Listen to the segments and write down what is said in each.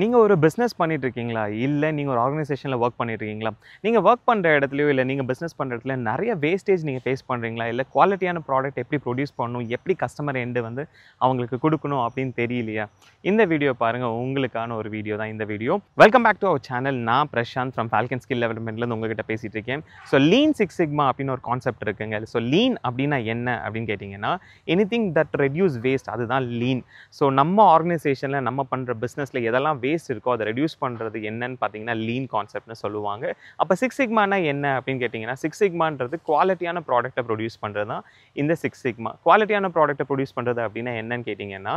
நீங்க ஒரு பிசினஸ் பண்ணிட்டு இருக்கீங்களா? இல்ல நீங்க ஒரு ஆர்கனைசேஷன்ல வொர்க் பண்ணிட்டு இருக்கீங்களா? நீங்க வொர்க் பண்ற இடத்துலயோ, இல்ல நீங்க பிசினஸ் பண்ற இடத்துல நெறைய வேஸ்டேஜ் நீங்க ஃபேஸ் பண்றீங்களா? இல்ல குவாலிட்டியான ப்ராடக்ட் எப்படி ப்ரொடியூஸ் பண்ணணும்? எப்படி கஸ்டமர் எண்ட் வந்து அவங்களுக்கு குடுக்கணும் அப்படின்னு தெரியலையா? இந்த வீடியோ பாருங்க. உங்களுக்கான ஒரு வீடியோ தான் இந்த video. Welcome back to our channel. நான் பிரசாந்த் ஃப்ரம் ஃபால்கன் ஸ்கில் டெவலப்மென்ட்ல இருந்து உங்ககிட்ட பேசிட்டு இருக்கேன். ஸோ லீன் சிக்ஸ் சிக்மா அப்படின்னு ஒரு கான்செப்ட் இருக்குங்க. ஸோ லீன் அப்படின்னா என்ன அப்படின்னு கேட்டீங்கன்னா, எனிதிங் தட் ரெடியூஸ் வேஸ்ட் அதுதான் லீன். ஸோ நம்ம ஆர்கனைசேஷன்ல நம்ம பண்ற பிசினஸ்ல எதெல்லாம் வேஸ்ட் இருக்கோ அதை ரெடியூஸ் பண்ணுறது என்னன்னு பார்த்தீங்கன்னா லீன் கான்செப்ட்னு சொல்லுவாங்க. அப்போ சிக்ஸ் சிக்மானா என்ன அப்படின்னு கேட்டிங்கன்னா, சிக்ஸ் சிக்மான்றது குவாலிட்டியான ப்ராடக்ட்டை ப்ரொடியூஸ் பண்ணுறது தான் இந்த சிக்ஸ் சிக்மா. குவாலிட்டியான ப்ராடக்ட்டை ப்ரொடியூஸ் பண்ணுறது அப்படின்னா என்னன்னு கேட்டிங்கன்னா,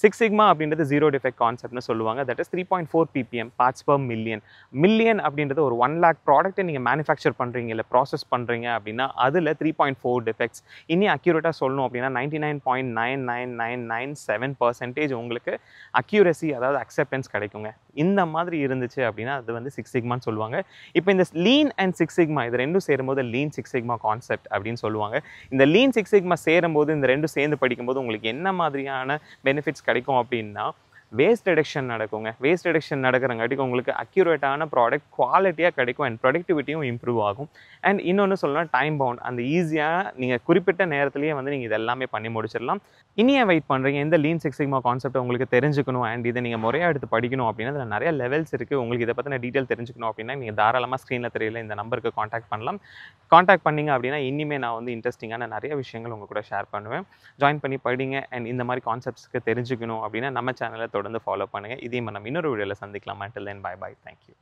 சிக்ஸ் சிக்மா அப்படின்றது ஜீரோ டிஃபெக்ட் கான்செப்ட்னு சொல்லுவாங்க. That is 3.4 ppm parts per million. Million அப்படின்றது ஒரு 1 lakh ப்ராடக்ட்டை நீங்கள் மேனுஃபேக்சர் பண்ணுறீங்க இல்லை ப்ராசஸ் பண்ணுறீங்க அப்படின்னா அதில் 3.4 டிஃபெக்ட்ஸ். இன்னும் அக்யூரேட்டாக சொல்லணும் அப்படின்னா 99.99997% உங்களுக்கு அக்யூரசி அதாவது அக்செப்டன்ஸ் கிடைக்குங்க. இந்த மாதிரி இருந்துச்சு அப்படின்னா அது வந்து சிக்ஸ் சிக்மான்னு சொல்லுவாங்க. இப்போ இந்த லீன் அண்ட் சிக்ஸ் சிக்மா இது ரெண்டும் சேரும்போது லீன் சிக்ஸ் சிக்மா கான்செப்ட் அப்படின்னு சொல்லுவாங்க. இந்த லீன் சிக்ஸ் சிக்மா சேரும்போது இந்த ரெண்டும் சேர்ந்து படிக்கும்போது உங்களுக்கு என்ன மாதிரியான பெனிஃபிட்ஸ் கிடைக்கும் அப்படின்னா, வேஸ்ட் ரிடக்ஷன் நடக்குங்க. வேஸ்ட் ரிடக்ஷன் நடக்கிறங்காட்டிக்கு உங்களுக்கு அக்யூரேட்டான ப்ராடக்ட் குவாலிட்டியாக கிடைக்கும் அண்ட் ப்ரொடக்டிவிட்டியும் இம்ப்ரூவ் ஆகும். அண்ட் இன்னொன்று சொல்லலாம் டைம் பவுண்ட். அந்த ஈஸியாக நீங்கள் குறிப்பிட்ட நேரத்திலேயே வந்து நீங்கள் இது எல்லாமே பண்ணி முடிச்சிடலாம். இனியே வெயிட் பண்ணுறீங்க இந்த லீன் சிக்ஸ் சிக்மா கான்செப்ட் உங்களுக்கு தெரிஞ்சுக்கணும் அண்ட் இதை நீங்கள் முறையாக எடுத்து படிக்கணும் அப்படின்னா அதில் நிறைய லெவல்ஸ் இருக்குது. உங்களுக்கு இதை பற்றின டீட்டெயில் தெரிஞ்சுக்கணும் அப்படின்னா நீங்கள் தாராளமாக ஸ்க்ரீனில் தெரியல இந்த நம்பருக்கு காண்டாக்ட் பண்ணலாம். காண்டாக்ட் பண்ணிங்க அப்படின்னா இனிமேல் நான் வந்து இன்ட்ரெஸ்டிங்கான நிறைய விஷயங்கள் உங்கள் கூட ஷேர் பண்ணுவேன். ஜாயின் பண்ணி படிங்க அண்ட் இந்த மாதிரி கான்செப்ட்ஸ்க்கு தெரிஞ்சுக்கணும் அப்படின்னா நம்ம சேனலை தொடர்ந்து ஃபாலோ பண்ணுங்கள். இதே மாதிரி நம்ம இன்னொரு வீடியோவில் சந்திக்கலாம். until then bye bye. Thank you.